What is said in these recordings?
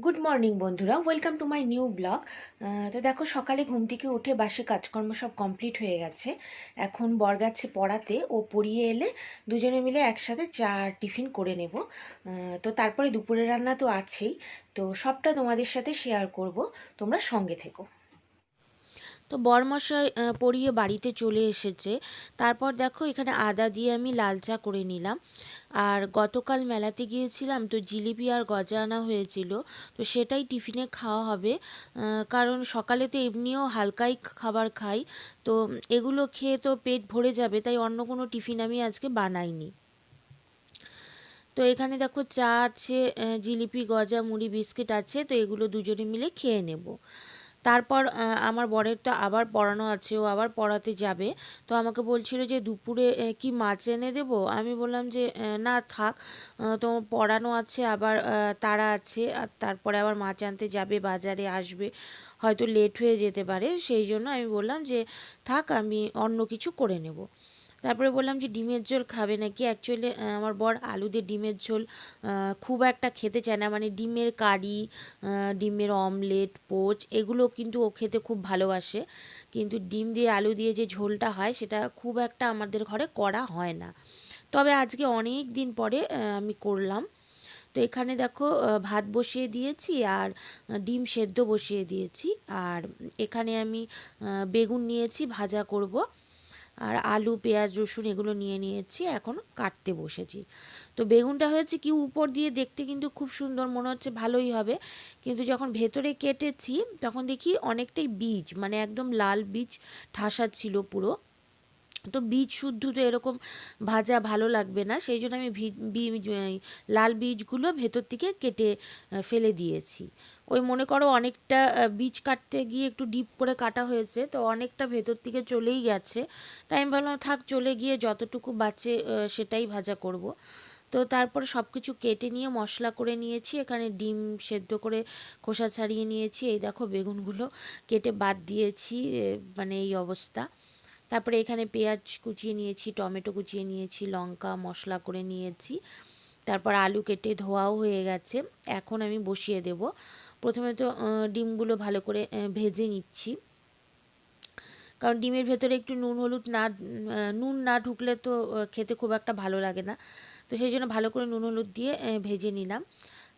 Good morning বন্ধুরা, welcome to my new blog. তো দেখো, সকালে ঘুম থেকে উঠে বাসি কাজকর্ম সব কমপ্লিট হয়ে গেছে। এখন বর গেছে পড়াতে, ও পড়িয়ে এলে দুজনে মিলে একসাথে চা টিফিন করে নেব। তো তারপরে দুপুরের রান্না তো আছেই, তো সবটা তোমাদের সাথে শেয়ার করব, তোমরা সঙ্গে থেকো। তো বরমশাই পড়িয়ে বাড়িতে চলে এসেছে। তারপর দেখো, এখানে আদা দিয়ে আমি লাল চা করে নিলাম। আর গতকাল মেলাতে গিয়েছিলাম, তো জিলিপি আর গজা আনা হয়েছিল, তো সেটাই টিফিনে খাওয়া হবে। কারণ সকালে তো এমনিও হালকাই খাবার খাই, তো এগুলো খেয়ে তো পেট ভরে যাবে, তাই অন্য কোনো টিফিন আমি আজকে বানাইনি। তো এখানে দেখো চা আছে, জিলিপি, গজা, মুড়ি, বিস্কিট আছে, তো এগুলো দুজনে মিলে খেয়ে নেব। তারপর আমার বরের তো আবার পড়ানো আছে, ও আবার পড়াতে যাবে। তো আমাকে বলছিল যে দুপুরে কি মাছ এনে দেবো। আমি বললাম যে না থাক, তো পড়ানো আছে, আবার তাড়া আছে, আর তারপরে আবার মাছ আনতে যাবে, বাজারে আসবে, হয়তো লেট হয়ে যেতে পারে, সেই জন্য আমি বললাম যে থাক, আমি অন্য কিছু করে নেব। তারপরে বললাম যে ডিমের ঝোল খাবে নাকি। অ্যাকচুয়ালি আমার বর আলু দিয়ে ডিমের ঝোল খুব একটা খেতে চায় না, মানে ডিমের কারি, ডিমের অমলেট, পোচ, এগুলো কিন্তু ও খেতে খুব ভালোবাসে, কিন্তু ডিম দিয়ে আলু দিয়ে যে ঝোলটা হয় সেটা খুব একটা আমাদের ঘরে করা হয় না। তবে আজকে অনেক দিন পরে আমি করলাম। তো এখানে দেখো ভাত বসিয়ে দিয়েছি, আর ডিম সেদ্ধ বসিয়ে দিয়েছি, আর এখানে আমি বেগুন নিয়েছি, ভাজা করব, আর আলু, পেঁয়াজ, রসুন এগুলো নিয়ে নিয়েছি, এখন কাটতে বসেছি। তো বেগুনটা হয়েছে কি, উপর দিয়ে দেখতে কিন্তু খুব সুন্দর মনে হচ্ছে, ভালোই হবে, কিন্তু যখন ভেতরে কেটেছি তখন দেখি অনেকটাই বীজ, মানে একদম লাল বীজ ঠাসা ছিল পুরো। তো বীজ শুদ্ধ তো এরকম ভাজা ভালো লাগবে না, সেই জন্য আমি লাল বীজগুলো ভেতর থেকে কেটে ফেলে দিয়েছি। ওই মনে করো অনেকটা বীজ কাটতে গিয়ে একটু ডিপ করে কাটা হয়েছে, তো অনেকটা ভেতর থেকে চলেই গেছে, তাই আমি ভাবলাম থাক, চলে গিয়ে যতটুকু বাঁচে সেটাই ভাজা করব। তো তারপর সব কিছু কেটে নিয়ে মশলা করে নিয়েছি, এখানে ডিম সেদ্ধ করে খোসা ছাড়িয়ে নিয়েছি, এই দেখো বেগুনগুলো কেটে বাদ দিয়েছি, মানে এই অবস্থা। তারপরে এখানে পেঁয়াজ কুচিয়ে নিয়েছি, টমেটো কুচিয়ে নিয়েছি, লঙ্কা মশলা করে নিয়েছি, তারপর আলু কেটে ধোয়াও হয়ে গেছে, এখন আমি বসিয়ে দেব। প্রথমে তো ডিমগুলো ভালো করে ভেজে নিচ্ছি, কারণ ডিমের ভেতরে একটু নুন হলুদ না, নুন না ঢুকলে তো খেতে খুব একটা ভালো লাগে না, তো সেই জন্য ভালো করে নুন হলুদ দিয়ে ভেজে নিলাম।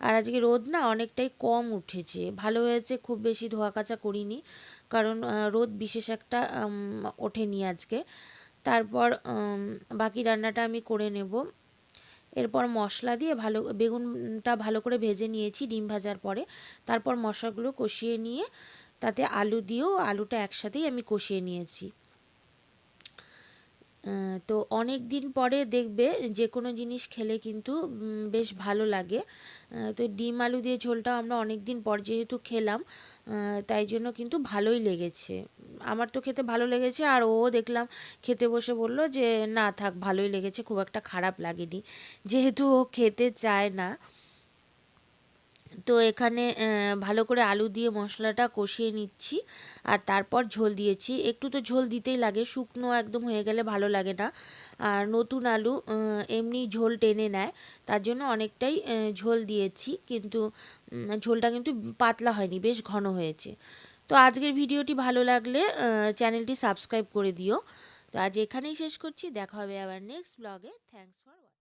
আর আজকে রোদ না অনেকটাই কম উঠেছে, ভালো হয়েছে, খুব বেশি ধোয়া কাচা করিনি, কারণ রোদ বিশেষ একটা ওঠেনি আজকে। তারপর বাকি রান্নাটা আমি করে নেব। এরপর মশলা দিয়ে বেগুনটা ভালো করে ভেজে নিয়েছি ডিম ভাজার পরে, তারপর মশলাগুলো কষিয়ে নিয়ে তাতে আলু দিয়েও আলুটা একসাথেই আমি কষিয়ে নিয়েছি। তো অনেক দিন পরে দেখবে যে কোনো জিনিস খেলে কিন্তু বেশ ভালো লাগে। তো ডিম আলু দিয়ে ঝোলটা আমরা অনেক দিন পর যেহেতু খেলাম, তাই জন্য কিন্তু ভালোই লেগেছে। আমার তো খেতে ভালো লেগেছে, আর ও দেখলাম খেতে বসে বলল যে না থাক, ভালোই লেগেছে, খুব একটা খারাপ লাগেনি, যেহেতু ও খেতে চায় না। তো এখানে ভালো করে আলু দিয়ে মশলাটা কষিয়ে নিচ্ছি, আর তারপর ঝোল দিয়েছি। একটু তো ঝোল দিতেই লাগে, শুকনো একদম হয়ে গেলে ভালো লাগে না, আর নতুন আলু এমনি ঝোল টেনে নেয়, তার জন্য অনেকটাই ঝোল দিয়েছি, কিন্তু ঝোলটা কিন্তু পাতলা হয়নি, বেশ ঘন হয়েছে। তো আজকের ভিডিওটি ভালো লাগলে চ্যানেলটি সাবস্ক্রাইব করে দিও। তো আজ এখানেই শেষ করছি, দেখা হবে আবার নেক্সট ব্লগে। Thanks for